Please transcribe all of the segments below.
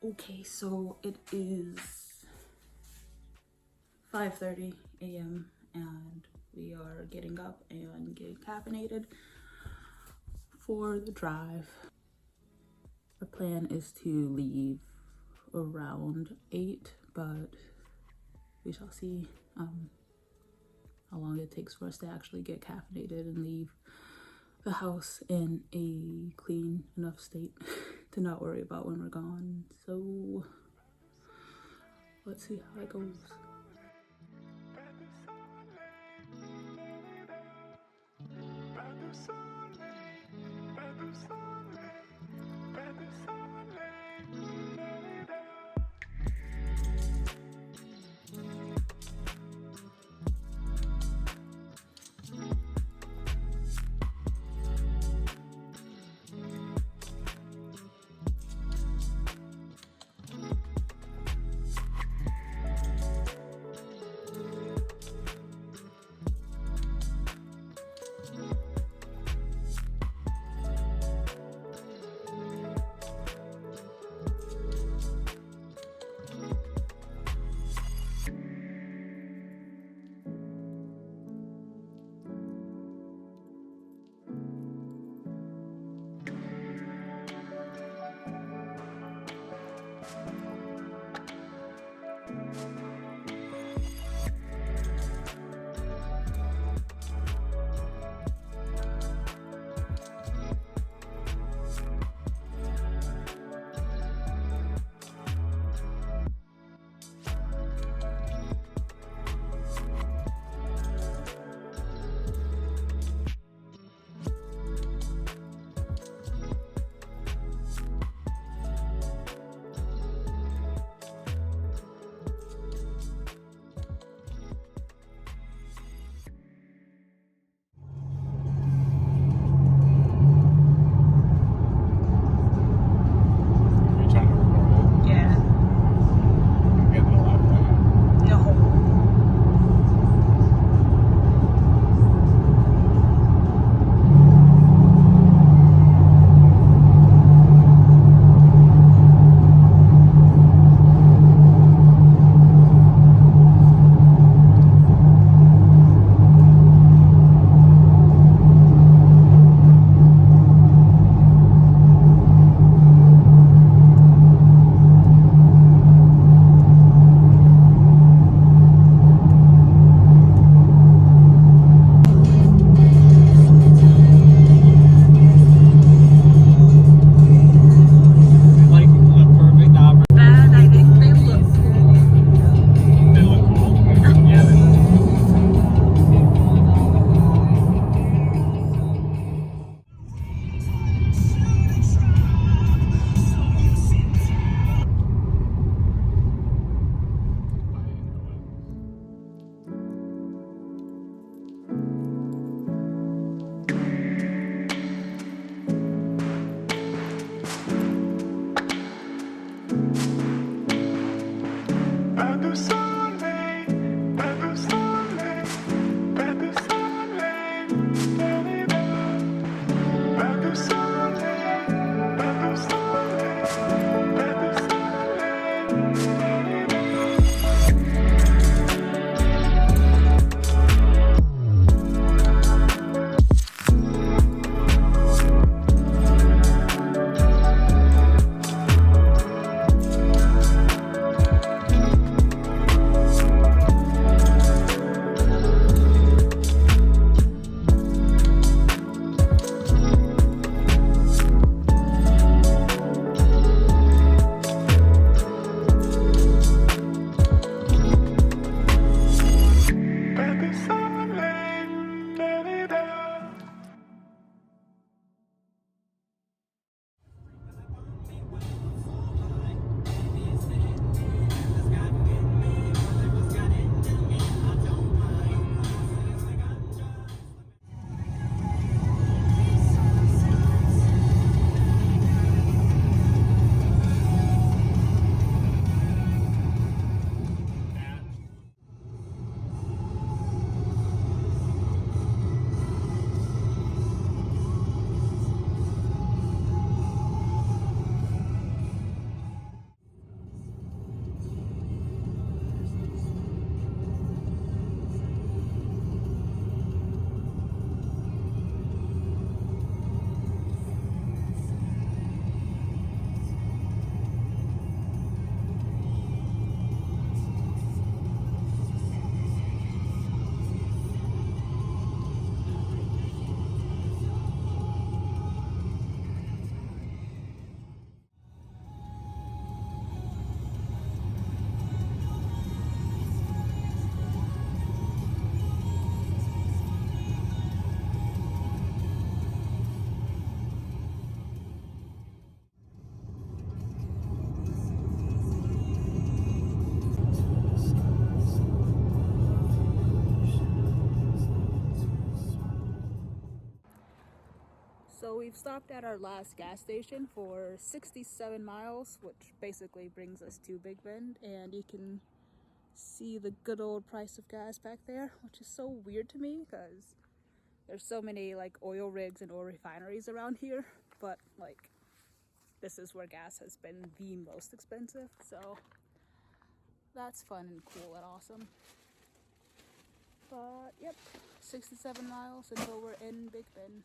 Okay, so it is 5:30 a.m. and we are getting up and getting caffeinated for the drive. Our plan is to leave around 8, but we shall see how long it takes for us to actually get caffeinated and leave the house in a clean enough state to not worry about when we're gone. So let's see how it goes. we've stopped at our last gas station for 67 miles, which basically brings us to Big Bend, and you can see the good old price of gas back there, which is so weird to me because there's so many like oil rigs and oil refineries around here, but like this is where gas has been the most expensive, so that's fun and cool and awesome. But yep, 67 miles until we're in Big Bend.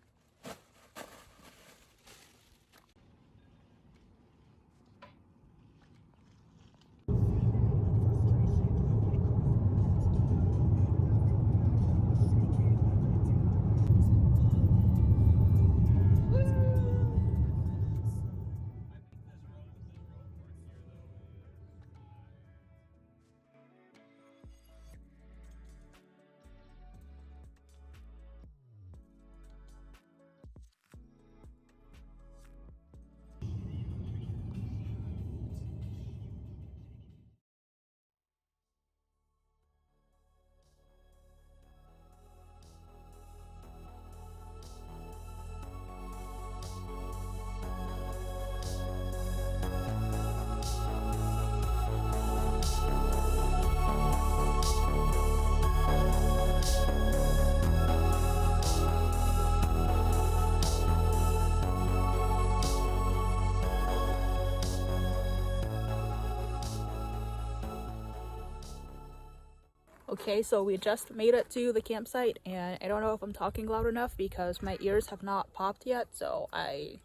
Okay, so we just made it to the campsite, and I don't know if I'm talking loud enough because my ears have not popped yet, so I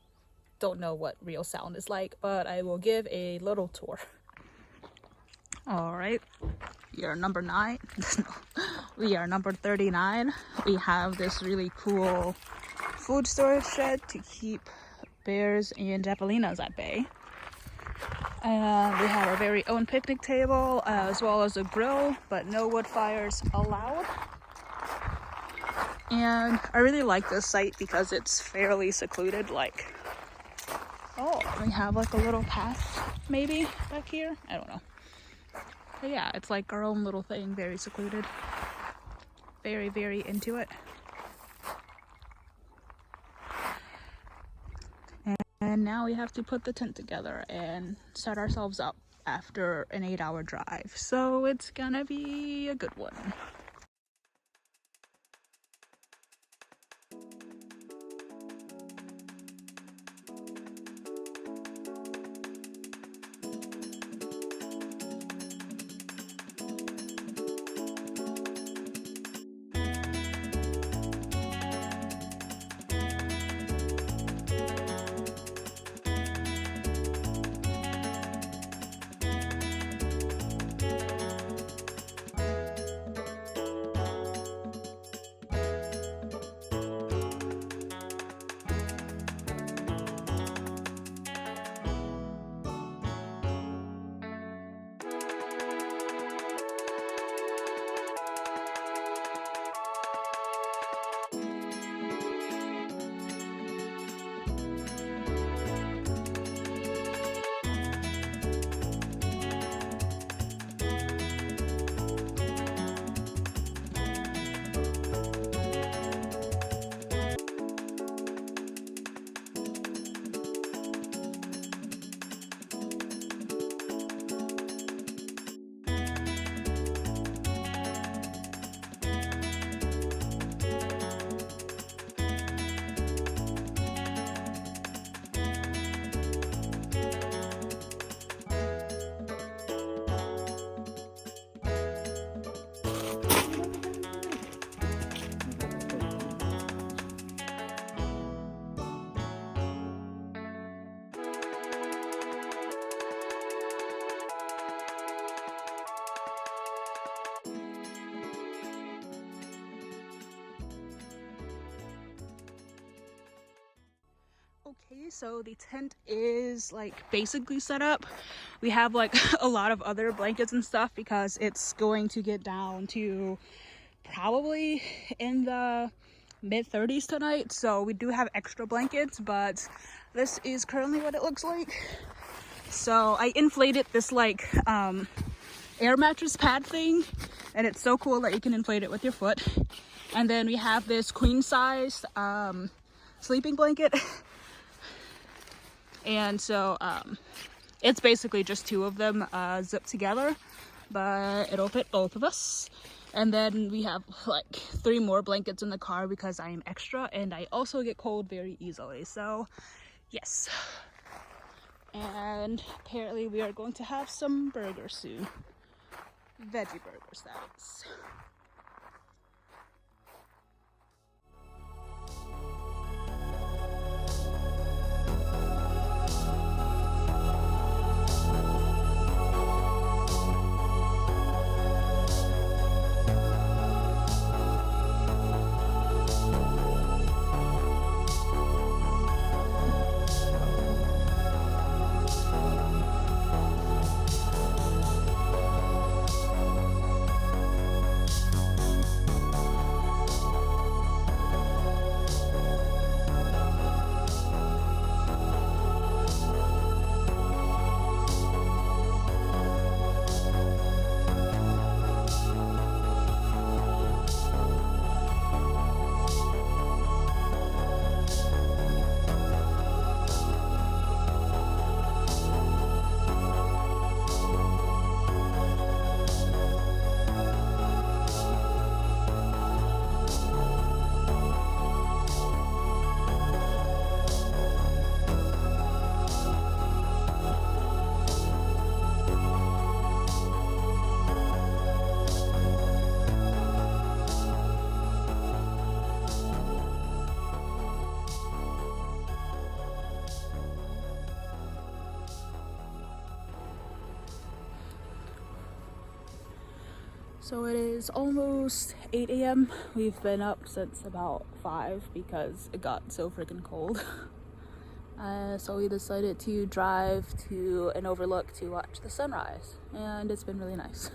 don't know what real sound is like, but I will give a little tour. Alright, we are number 9. We are number 39. We have this really cool food storage shed to keep bears and javelinas at bay. And we have our very own picnic table as well as a grill, but no wood fires allowed. And I really like this site because it's fairly secluded. Like, oh, we have like a little path maybe back here. I don't know. But yeah, it's like our own little thing, very secluded. Very, very into it. And now we have to put the tent together and set ourselves up after an 8-hour drive. So it's gonna be a good one. Okay, so the tent is like basically set up. We have like a lot of other blankets and stuff because it's going to get down to probably in the mid-30s tonight, so we do have extra blankets, but this is currently what it looks like. So I inflated this like air mattress pad thing, and it's so cool that you can inflate it with your foot. And then we have this queen size sleeping blanket And so it's basically just 2 of them zipped together, but it'll fit both of us. And then we have like 3 more blankets in the car because I am extra and I also get cold very easily. So yes. And apparently we are going to have some burgers soon. Veggie burgers, that is. So it is almost 8 a.m. We've been up since about 5 because it got so freaking cold. So we decided to drive to an overlook to watch the sunrise, and it's been really nice.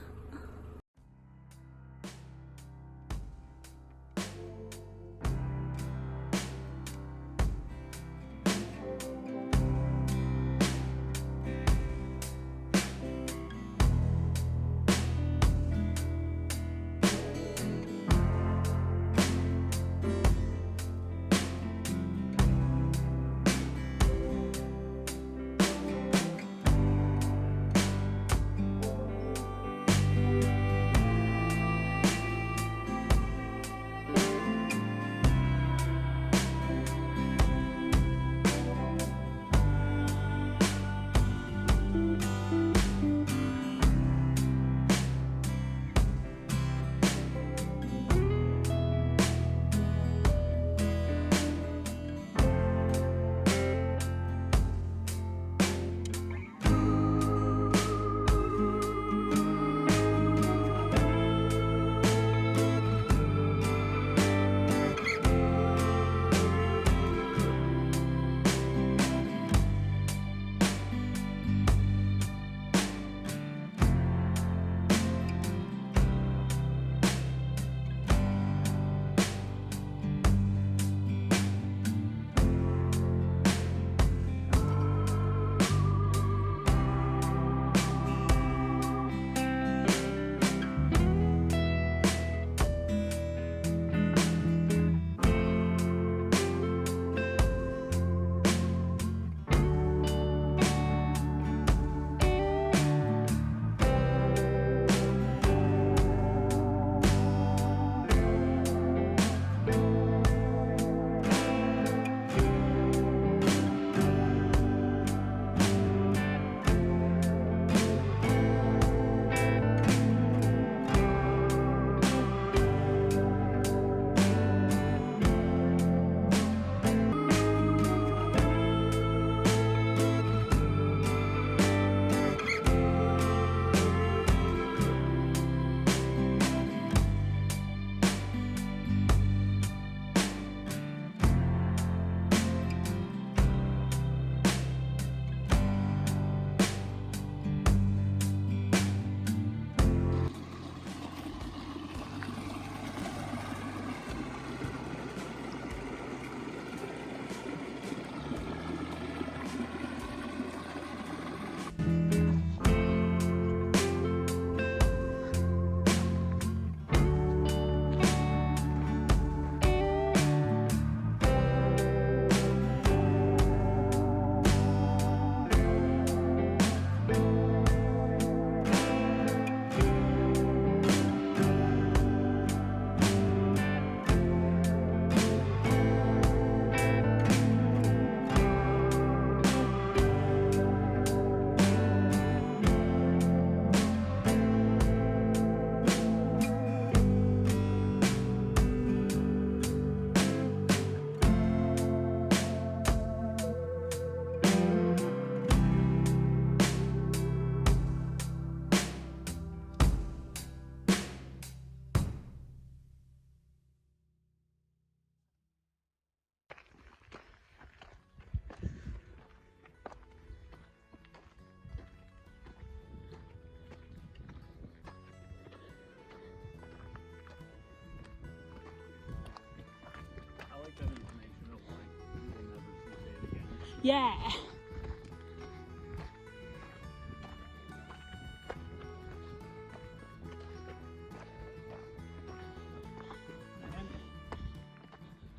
Yeah.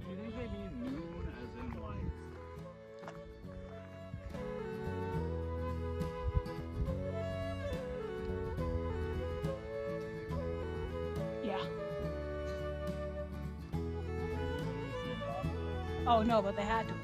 Do you think they mean moon as in like? Yeah. Oh no, but they had to.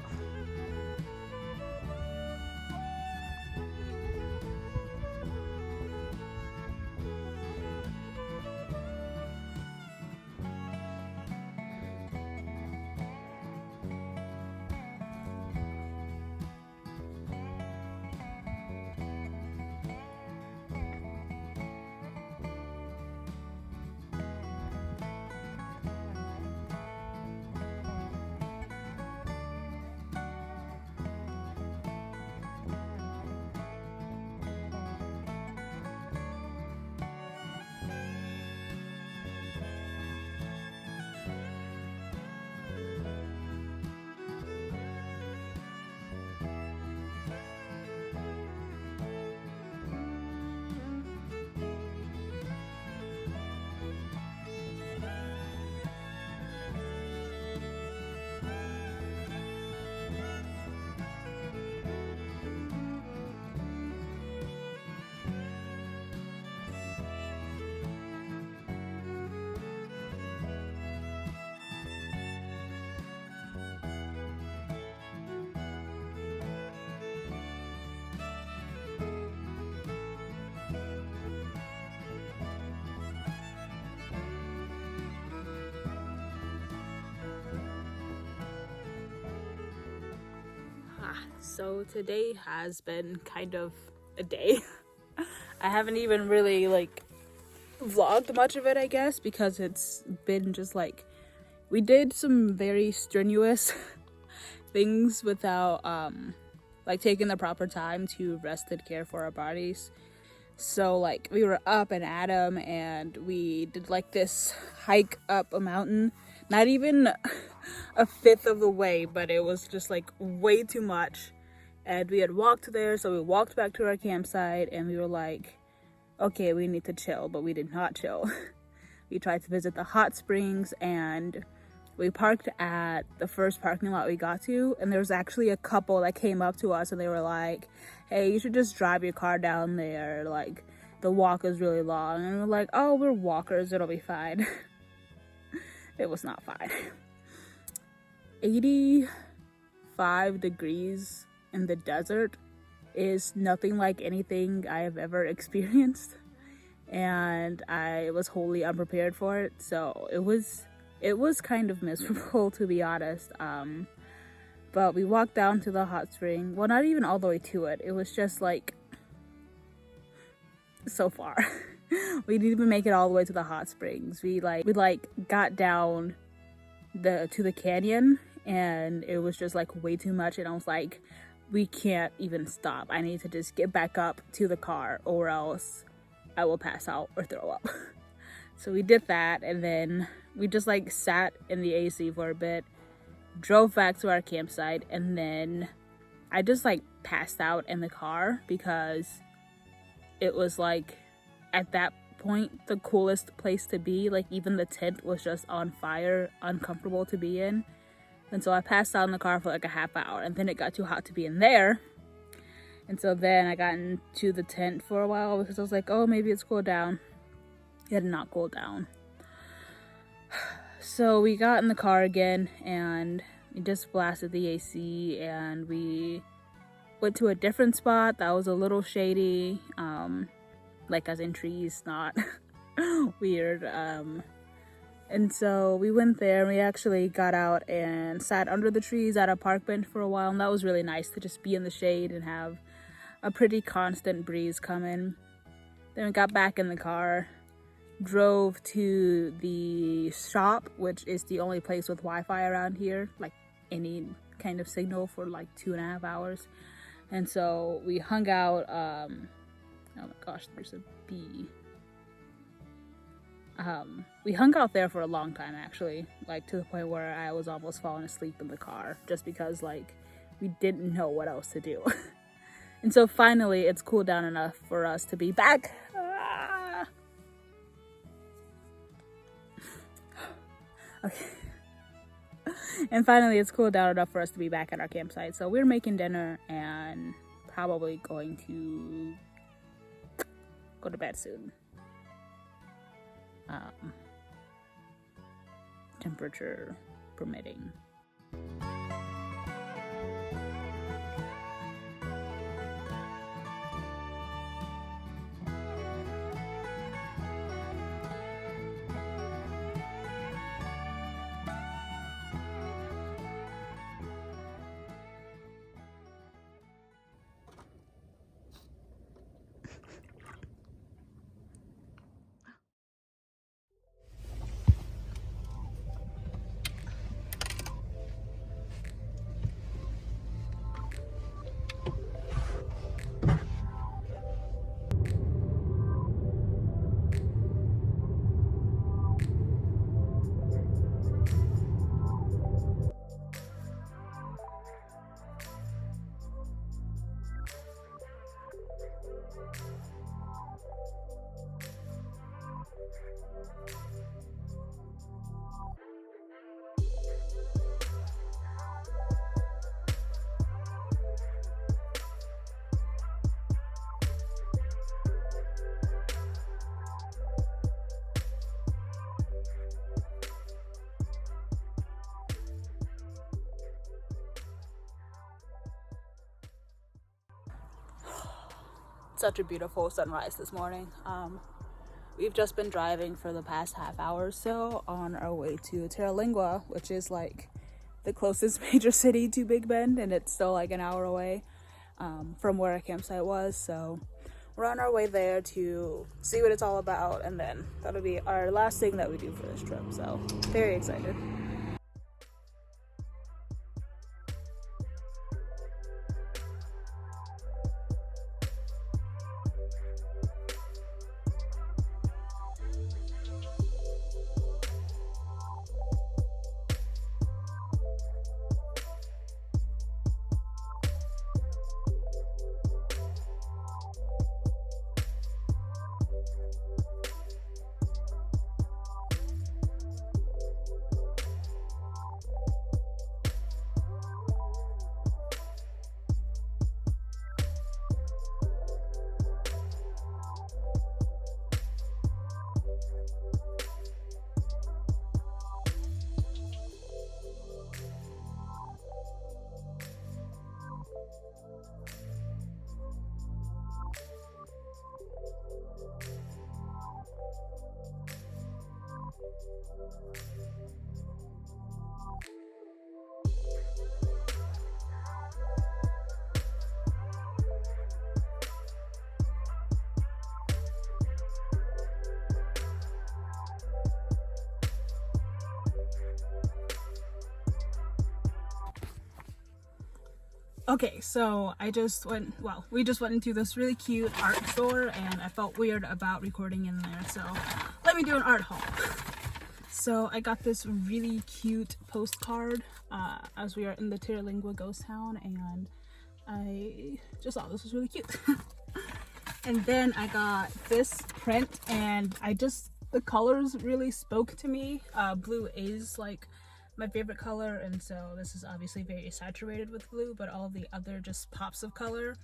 So today has been kind of a day. I haven't even really like vlogged much of it, I guess, because it's been just like we did some very strenuous things without like taking the proper time to rest and care for our bodies. So like we were up and at 'em, and we did like this hike up a mountain, not even a fifth of the way, but it was just like way too much. And we had walked there, so we walked back to our campsite, and we were like, okay, we need to chill, but we did not chill. We tried to visit the hot springs, and we parked at the first parking lot we got to, and there was actually a couple that came up to us, and they were like, hey, you should just drive your car down there, like the walk is really long. And we're like, oh, we're walkers, it'll be fine. It was not fine. 85 degrees in the desert is nothing like anything I have ever experienced, and I was wholly unprepared for it. So it was kind of miserable, to be honest. But we walked down to the hot spring. Well, not even all the way to it. It was just like so far. We didn't even make it all the way to the hot springs. We got down to the canyon, and it was just like way too much, and I was like, we can't even stop. I need to just get back up to the car, or else I will pass out or throw up. So we did that, and then we just like sat in the AC for a bit, drove back to our campsite, and then I just like passed out in the car because it was like at that point the coolest place to be. Like even the tent was just on fire, uncomfortable to be in. And so I passed out in the car for like a half hour, and then it got too hot to be in there. And so then I got into the tent for a while because I was like, oh, maybe it's cooled down. It had not cooled down. So we got in the car again, and we just blasted the AC, and we went to a different spot that was a little shady, like as in trees, not weird. And so we went there, and we actually got out and sat under the trees at a park bench for a while, and that was really nice to just be in the shade and have a pretty constant breeze coming. Then we got back in the car, drove to the shop, which is the only place with Wi-Fi around here, like any kind of signal, for like 2.5 hours. And so we hung out. Oh my gosh, there's a bee. We hung out there for a long time, actually, like to the point where I was almost falling asleep in the car, just because like we didn't know what else to do. And so finally it's cooled down enough for us to be back. Okay. And finally it's cooled down enough for us to be back at our campsite. So we're making dinner and probably going to go to bed soon. Temperature permitting. Such a beautiful sunrise this morning. We've just been driving for the past half hour or so on our way to Terra, which is like the closest major city to Big Bend, and it's still like an hour away from where our campsite was. So we're on our way there to see what it's all about, and then that'll be our last thing that we do for this trip. So very excited. Okay, so we just went into this really cute art store, and I felt weird about recording in there, so let me do an art haul. So I got this really cute postcard as we are in the Terra ghost town, and I just thought this was really cute. And then I got this print, and the colors really spoke to me. Blue is like my favorite color, and so this is obviously very saturated with blue, but all the other just pops of color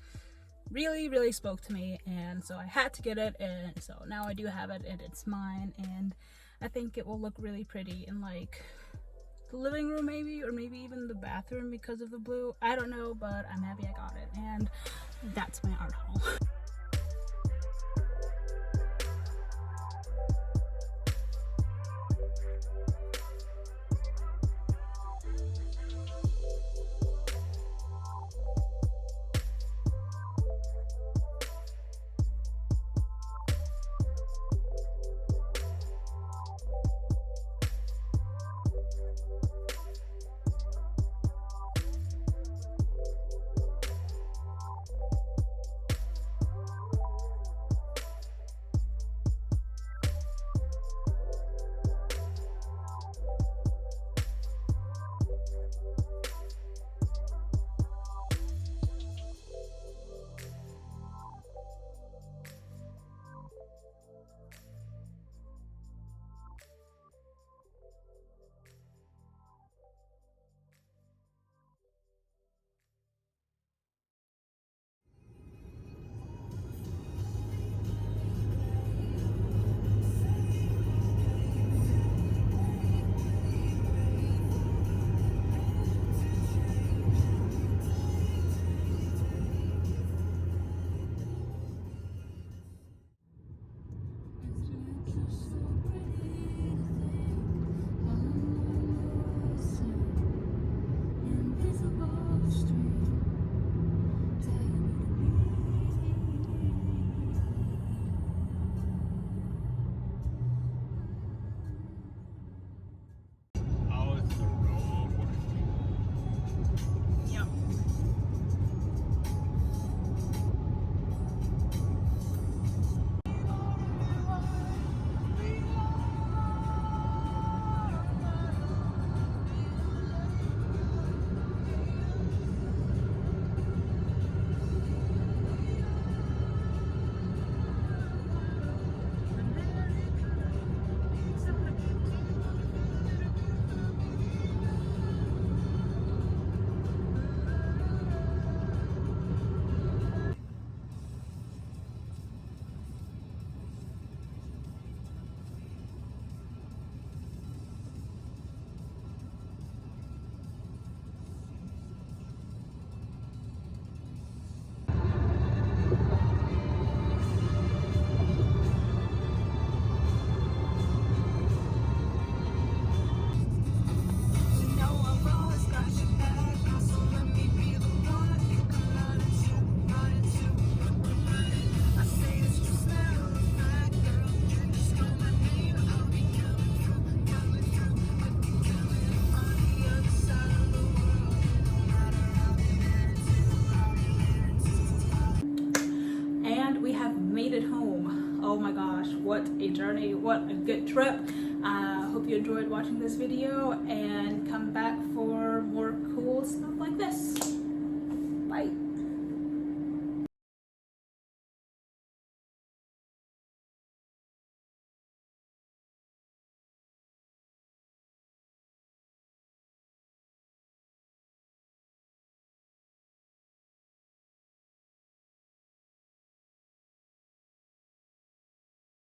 really spoke to me, and so I had to get it, and so now I do have it, and it's mine, and I think it will look really pretty in like the living room maybe, or maybe even the bathroom because of the blue. I don't know, but I'm happy I got it, and that's my art haul. gosh, what a journey, what a good trip. Hope you enjoyed watching this video and come back for more cool stuff like this. Bye.